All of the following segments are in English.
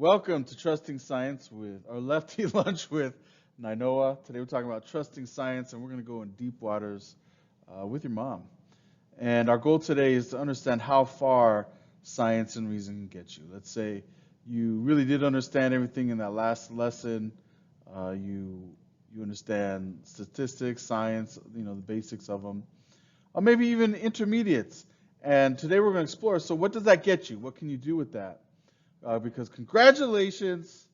Welcome to Trusting Science with our Lefty Lunch with Nainoa. Today we're talking about trusting science, and we're going to go in deep waters with your mom. And our goal today is to understand how far science and reason can get you. Let's say you really did understand everything in that last lesson. You understand statistics, science, the basics of them, or maybe even intermediates. And today we're going to explore. So what does that get you? What can you do with that? Because congratulations,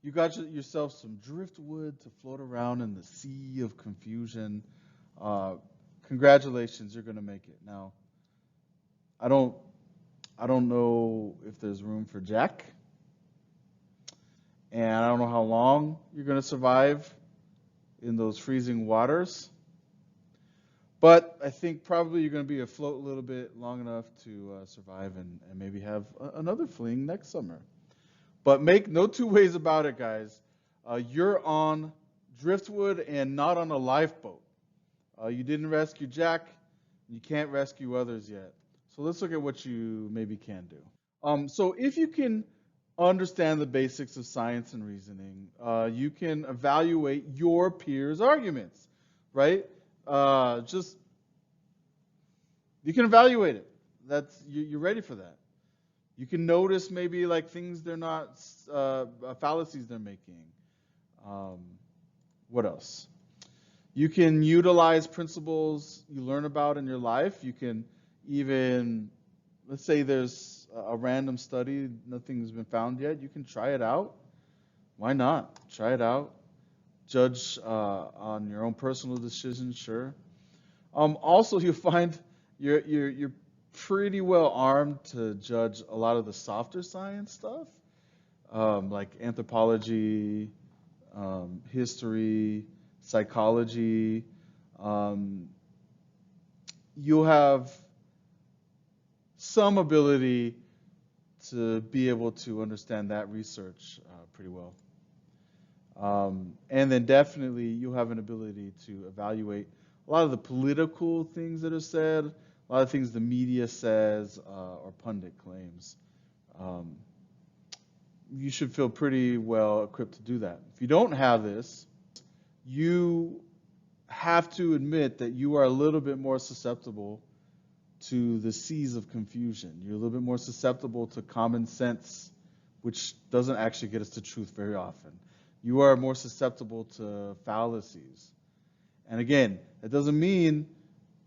you got yourself some driftwood to float around in the sea of confusion. Congratulations, you're going to make it. Now, I don't know if there's room for Jack, and I don't know how long you're going to survive in those freezing waters. But I think probably you're going to be afloat a little bit long enough to survive and maybe have another fling next summer. But make no two ways about it, guys. You're on driftwood and not on a lifeboat. You didn't rescue Jack. You can't rescue others yet. So let's look at what you maybe can do. So if you can understand the basics of science and reasoning, you can evaluate your peers' arguments, right? You can evaluate it. You're ready for that. You can notice maybe like things they're not fallacies they're making. What else? You can utilize principles you learn about in your life. You can even, let's say there's a random study, nothing's been found yet. You can try it out. Why not? Try it out. Judge on your own personal decisions, sure. Also, you'll find you're pretty well armed to judge a lot of the softer science stuff, like anthropology, history, psychology. You'll have some ability to be able to understand that research pretty well. And then definitely you'll have an ability to evaluate a lot of the political things that are said, a lot of things the media says or pundit claims. You should feel pretty well equipped to do that. If you don't have this, you have to admit that you are a little bit more susceptible to the seas of confusion. You're a little bit more susceptible to common sense, which doesn't actually get us to truth very often. You are more susceptible to fallacies. And again, that doesn't mean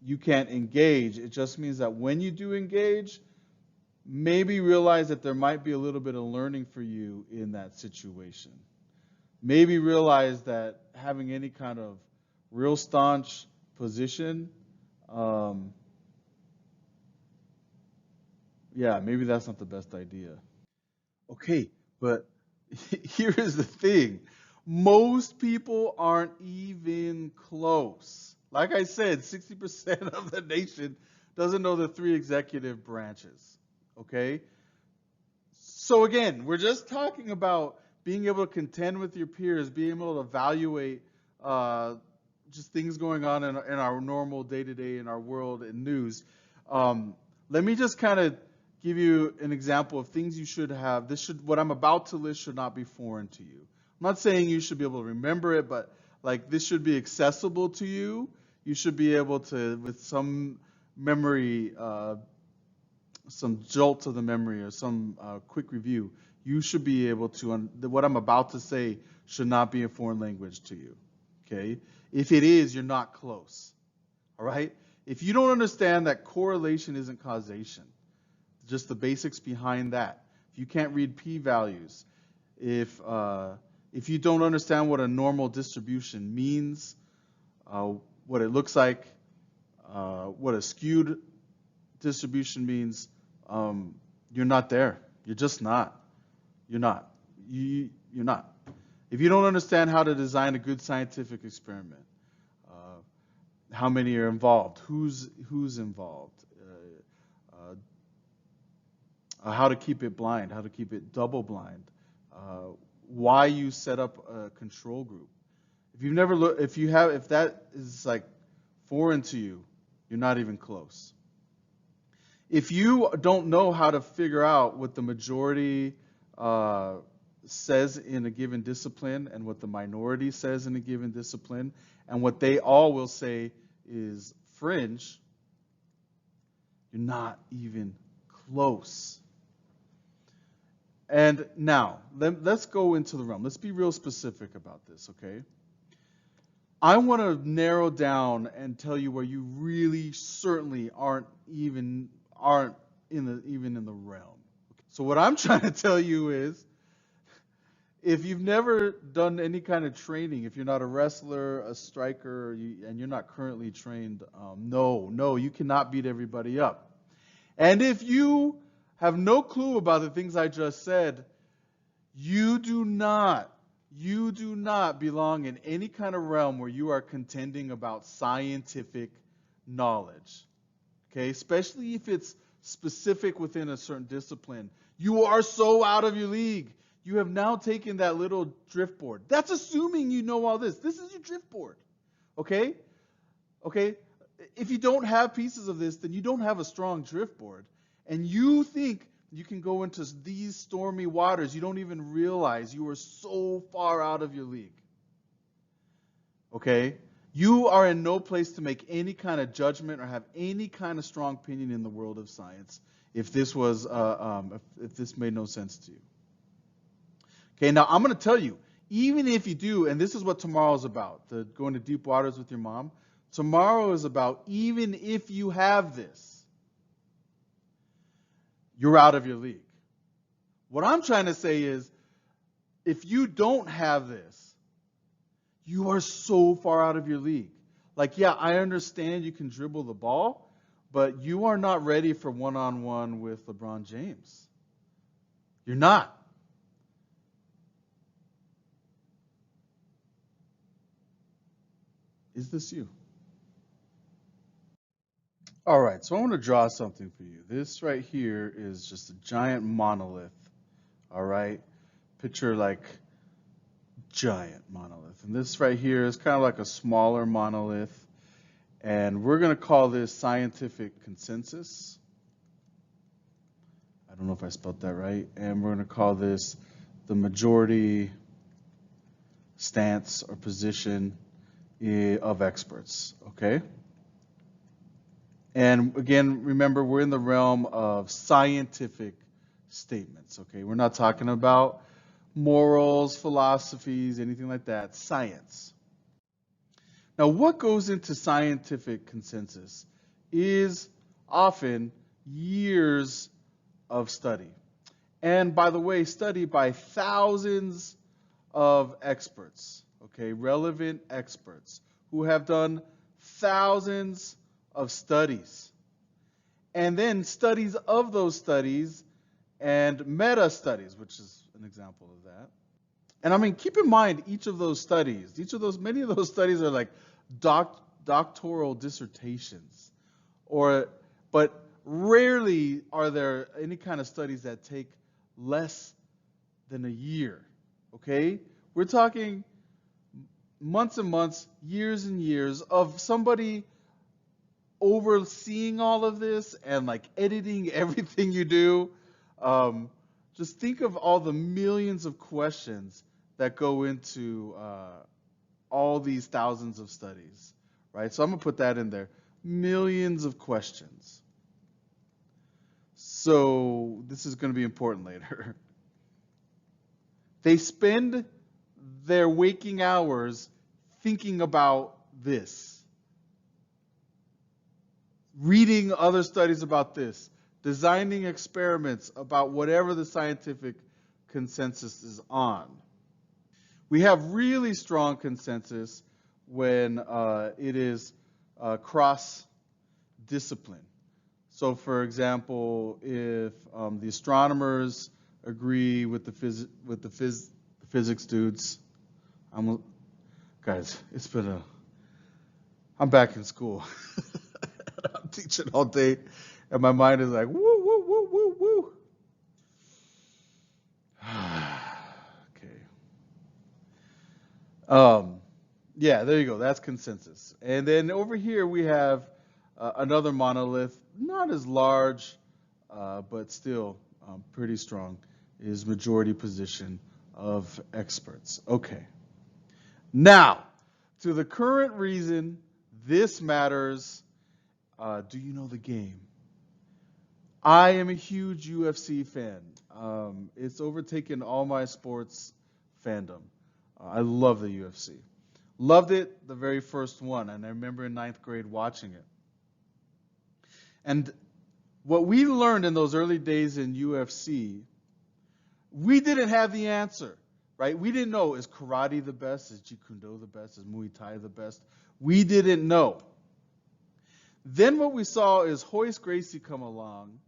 you can't engage. It just means that when you do engage, maybe realize that there might be a little bit of learning for you in that situation. Maybe realize that having any kind of real staunch position, maybe that's not the best idea. Okay, but here is the thing. Most people aren't even close. Like I said, 60% of the nation doesn't know the three executive branches. Okay? So again, we're just talking about being able to contend with your peers, being able to evaluate just things going on in our normal day-to-day in our world and news. Let me just kind of give you an example of things you should have. What I'm about to list should not be foreign to you. I'm not saying you should be able to remember it, but like this should be accessible to you. You should be able to, with some memory, some jolt to the memory or some quick review, you should be able to, what I'm about to say should not be a foreign language to you, okay? If it is, you're not close, all right? If you don't understand that correlation isn't causation, just the basics behind that, if you can't read p-values, if you don't understand what a normal distribution means, what it looks like, what a skewed distribution means, you're not there. You're just not. You're not. You're not. If you don't understand how to design a good scientific experiment, how many are involved, who's involved, how to keep it blind, how to keep it double blind, why you set up a control group. If you've never looked, if that is like foreign to you, you're not even close. If you don't know how to figure out what the majority says in a given discipline and what the minority says in a given discipline, and what they all will say is fringe, you're not even close. And now, let's go into the realm. Let's be real specific about this, okay? I want to narrow down and tell you where you really certainly aren't even in the realm. So what I'm trying to tell you is, if you've never done any kind of training, if you're not a wrestler, a striker, and you're not currently trained, no, you cannot beat everybody up. And if you have no clue about the things I just said, you do not belong in any kind of realm where you are contending about scientific knowledge. Okay, especially if it's specific within a certain discipline. You are so out of your league. You have now taken that little drift board. That's assuming you know all this. This is your drift board. Okay? Okay? If you don't have pieces of this, then you don't have a strong drift board. And you think you can go into these stormy waters. You don't even realize you are so far out of your league. Okay? You are in no place to make any kind of judgment or have any kind of strong opinion in the world of science if this was if this made no sense to you. Okay, now I'm going to tell you, even if you do, and this is what tomorrow is about, the going to deep waters with your mom. Tomorrow is about, even if you have this, you're out of your league. What I'm trying to say is, if you don't have this, you are so far out of your league. Like, yeah, I understand you can dribble the ball, but you are not ready for one-on-one with LeBron James. You're not. Is this you? All right, so I want to draw something for you. This right here is just a giant monolith. All right, picture like giant monolith. And this right here is kind of like a smaller monolith. And we're going to call this scientific consensus. I don't know if I spelled that right. And we're going to call this the majority stance or position of experts. Okay? And again, remember, we're in the realm of scientific statements. Okay? We're not talking about morals, philosophies, anything like that. Science. Now, what goes into scientific consensus is often years of study. And by the way, study by thousands of experts, okay, relevant experts who have done thousands of studies. And then studies of those studies and meta studies, which is an example of that. And I mean, keep in mind, many of those studies are like doctoral dissertations, but rarely are there any kind of studies that take less than a year. Okay, we're talking months and months, years and years of somebody overseeing all of this and like editing everything you do. Just think of all the millions of questions that go into all these thousands of studies, right? So I'm going to put that in there. Millions of questions. So this is going to be important later. They spend their waking hours thinking about this, reading other studies about this, designing experiments about whatever the scientific consensus is on. We have really strong consensus when it is cross-discipline. So, for example, if the astronomers agree with the physics dudes, guys, I'm back in school. I'm teaching all day, and my mind is like, woo, woo, woo, woo, woo. Okay. Yeah, there you go. That's consensus. And then over here we have another monolith, not as large, but still pretty strong. is majority position of experts. Okay. Now, to the current reason this matters, do you know the game? I am a huge UFC fan. It's overtaken all my sports fandom. I love the UFC. Loved it the very first one, and I remember in 9th grade watching it. And what we learned in those early days in UFC, we didn't have the answer, right? We didn't know, is karate the best? Is Jeet Kune Do the best? Is Muay Thai the best? We didn't know. Then what we saw is Royce Gracie come along,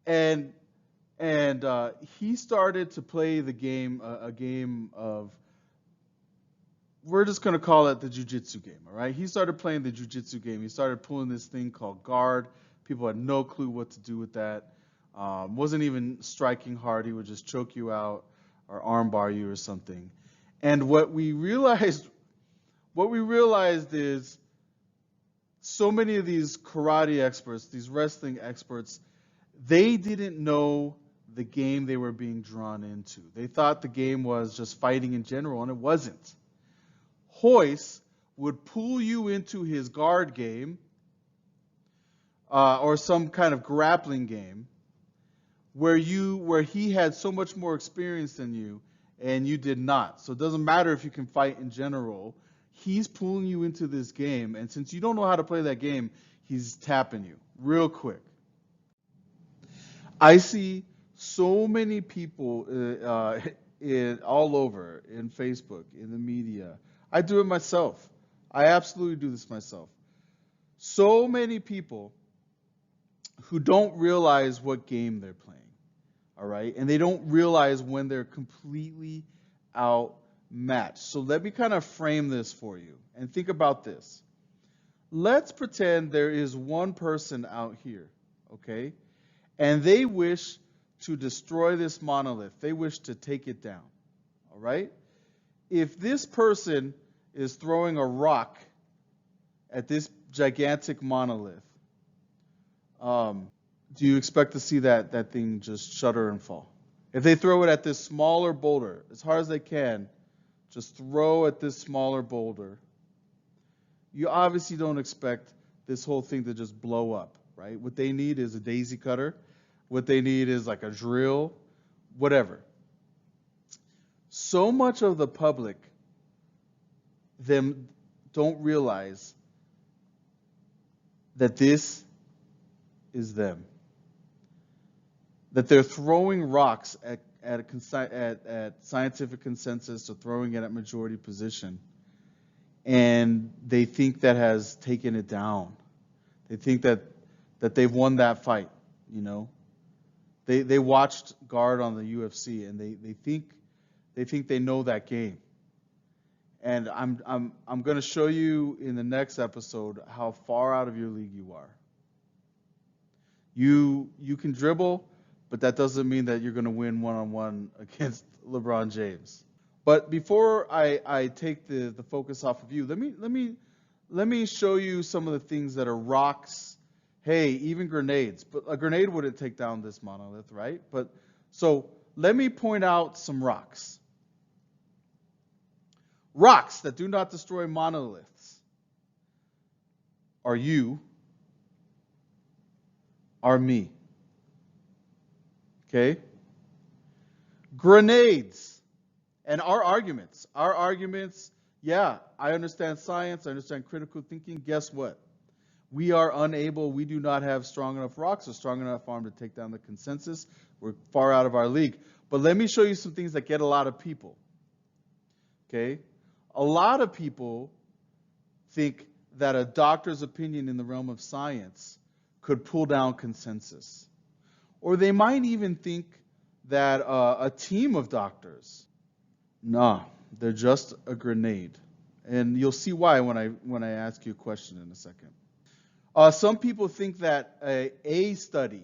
and he started to play the game, a game of, we're just going to call it the jiu-jitsu game, all right? He started playing the jiu-jitsu game. He started pulling this thing called guard. People had no clue what to do with that. Wasn't even striking hard. He would just choke you out or armbar you or something. And what we realized is so many of these karate experts, these wrestling experts, they didn't know the game they were being drawn into. They thought the game was just fighting in general, and it wasn't. Royce would pull you into his guard game or some kind of grappling game where he had so much more experience than you and you did not. So it doesn't matter if you can fight in general. He's pulling you into this game, and since you don't know how to play that game, he's tapping you real quick. I see so many people all over, in Facebook, in the media. I do it myself. I absolutely do this myself. So many people who don't realize what game they're playing, all right? And they don't realize when they're completely outmatched. So let me kind of frame this for you and think about this. Let's pretend there is one person out here, okay? And they wish to destroy this monolith. They wish to take it down, all right? If this person is throwing a rock at this gigantic monolith, do you expect to see that thing just shudder and fall? If they throw it at this smaller boulder, as hard as they can, just throw at this smaller boulder, you obviously don't expect this whole thing to just blow up, right? What they need is a daisy cutter. What they need is like a drill, whatever. So much of the public don't realize that this is them. That they're throwing rocks at scientific consensus or throwing it at majority position, and they think that has taken it down. They think that they've won that fight, you know. They watched guard on the UFC, and they think they know that game. And I'm going to show you in the next episode how far out of your league you are. You can dribble, but that doesn't mean that you're going to win one-on-one against LeBron James. But before I take the focus off of you, let me show you some of the things that are rocks. Hey, even grenades. But a grenade wouldn't take down this monolith, right? But so let me point out some rocks. Rocks that do not destroy monoliths are you, are me. Okay? Grenades and our arguments. Our arguments, yeah, I understand science, I understand critical thinking. Guess what? We are unable, we do not have strong enough rocks or strong enough arm to take down the consensus. We're far out of our league. But let me show you some things that get a lot of people. Okay? A lot of people think that a doctor's opinion in the realm of science could pull down consensus. Or they might even think that a team of doctors, nah, they're just a grenade. And you'll see why when I ask you a question in a second. Some people think that a study,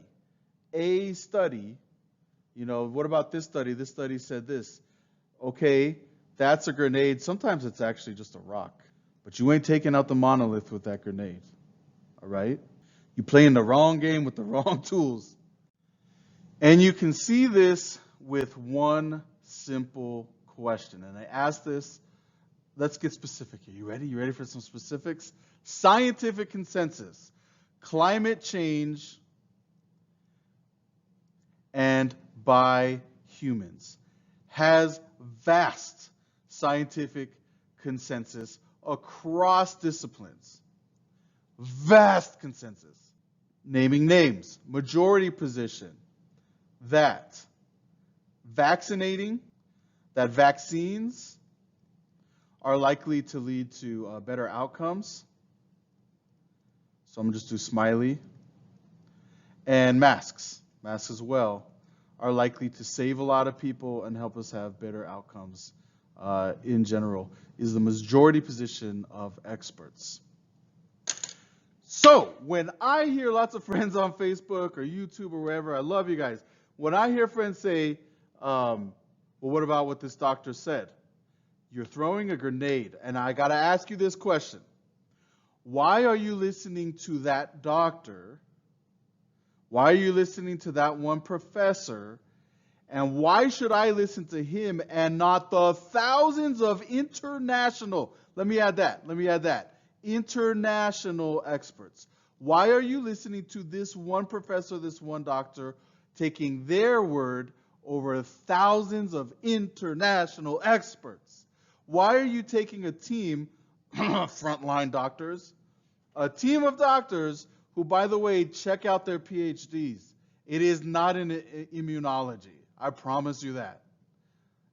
you know, what about this study? This study said this. Okay, that's a grenade. Sometimes it's actually just a rock. But you ain't taking out the monolith with that grenade. All right? You're playing the wrong game with the wrong tools. And you can see this with one simple question. And I asked this, let's get specific here. You ready? You ready for some specifics? Scientific consensus. Climate change and by humans has vast scientific consensus across disciplines. Vast consensus. Naming names. Majority position that vaccinating, that vaccines are likely to lead to better outcomes. So I'm going to just do smiley. And masks as well, are likely to save a lot of people and help us have better outcomes in general, is the majority position of experts. So when I hear lots of friends on Facebook or YouTube or wherever, I love you guys. When I hear friends say, well, what about what this doctor said? You're throwing a grenade. And I got to ask you this question. Why are you listening to that doctor? Why are you listening to that one professor? And why should I listen to him and not the thousands of international, let me add that, international experts? Why are you listening to this one professor, this one doctor, taking their word over thousands of international experts? Why are you taking a team, frontline doctors, a team of doctors who, by the way, check out their PhDs? It is not in immunology. I promise you that.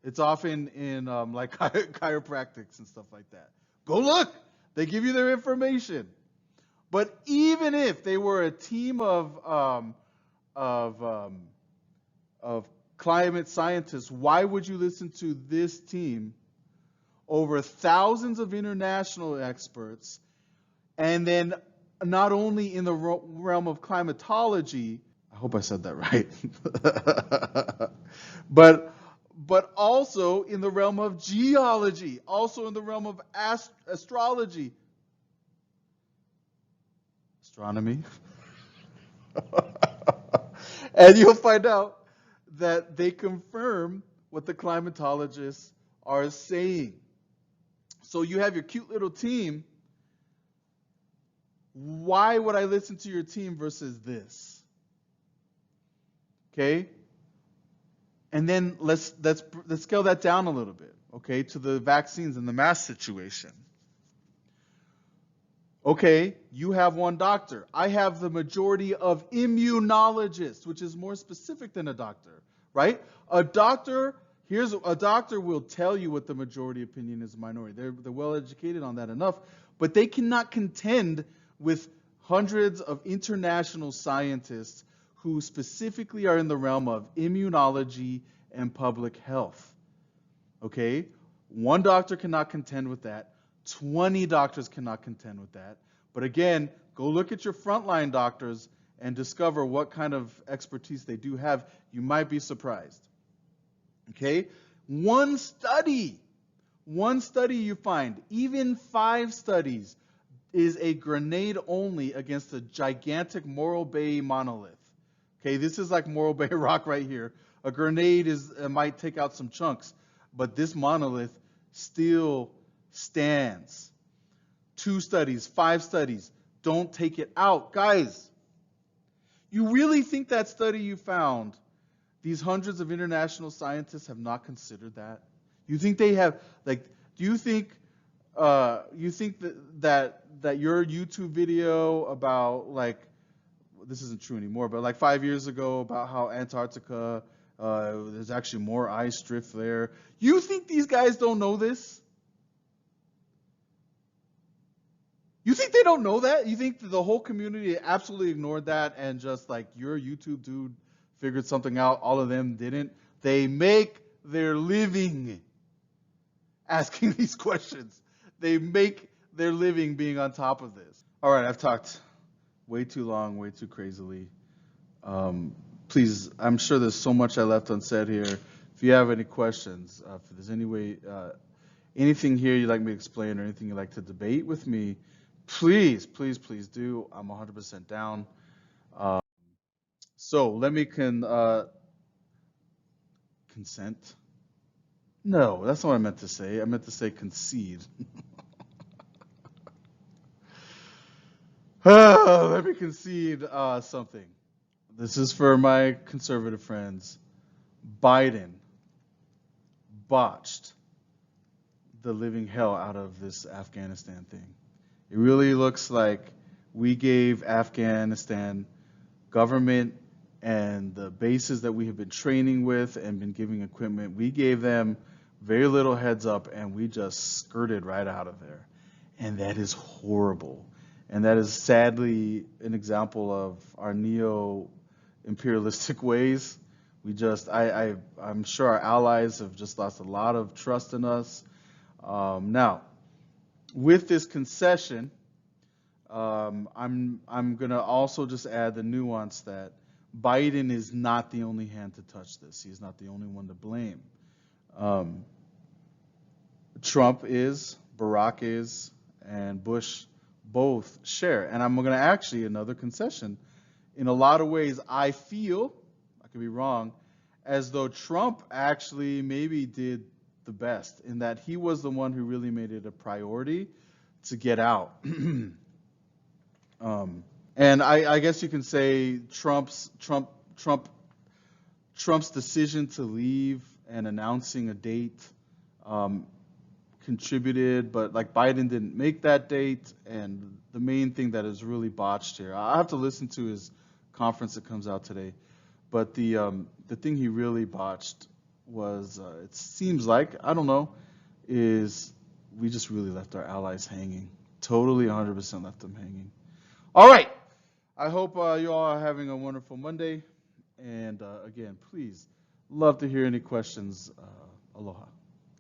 It's often in like chiropractics and stuff like that. Go look. They give you their information. But even if they were a team of climate scientists, why would you listen to this team over thousands of international experts, and then not only in the realm of climatology, I hope I said that right, but also in the realm of geology, also in the realm of astrology, astronomy, and you'll find out that they confirm what the climatologists are saying. So you have your cute little team. Why would I listen to your team versus this? Okay? And then let's scale that down a little bit, okay, to the vaccines and the mask situation. Okay, you have one doctor. I have the majority of immunologists, which is more specific than a doctor, right? A doctor will tell you what the majority opinion is, minority. They're well educated on that enough, but they cannot contend with hundreds of international scientists who specifically are in the realm of immunology and public health. Okay? One doctor cannot contend with that. 20 doctors cannot contend with that. But again, go look at your frontline doctors and discover what kind of expertise they do have. You might be surprised. Okay? One study you find, even 5 studies, is a grenade only against a gigantic Morro Bay monolith. Okay, this is like Morro Bay rock right here. A grenade might take out some chunks, but this monolith still stands. 2 studies, 5 studies, don't take it out. Guys, you really think that study you found, these hundreds of international scientists have not considered that? You think they have, like, do you think that your YouTube video about, like, this isn't true anymore, but like 5 years ago about how Antarctica, there's actually more ice drift there. You think these guys don't know this? You think they don't know that? You think that the whole community absolutely ignored that and just like your YouTube dude figured something out, all of them didn't? They make their living asking these questions. They make their living being on top of this. All right, I've talked way too long, way too crazily. Please, I'm sure there's so much I left unsaid here. If you have any questions, if there's anything here you'd like me to explain or anything you'd like to debate with me, please do. I'm 100% down. So let me consent. No, that's not what I meant to say. I meant to say concede. Let me concede something. This is for my conservative friends. Biden botched the living hell out of this Afghanistan thing. It really looks like we gave Afghanistan government and the bases that we have been training with and been giving equipment, we gave them very little heads up and we just skirted right out of there. And that is horrible. And that is sadly an example of our neo-imperialistic ways. I'm sure our allies have just lost a lot of trust in us. Now, with this concession, I'm gonna also just add the nuance that Biden is not the only hand to touch this. He's not the only one to blame. Trump is, Barack is, and Bush both share. And I'm gonna actually another concession. In a lot of ways, I feel, I could be wrong, as though Trump actually maybe did the best in that he was the one who really made it a priority to get out. And I guess you can say Trump's decision to leave and announcing a date contributed, but like Biden didn't make that date. And the main thing that is really botched here, I have to listen to his conference that comes out today. But the thing he really botched was, it seems like, I don't know, is we just really left our allies hanging. Totally 100% left them hanging. All right. I hope you all are having a wonderful Monday. And again, please, love to hear any questions. Aloha.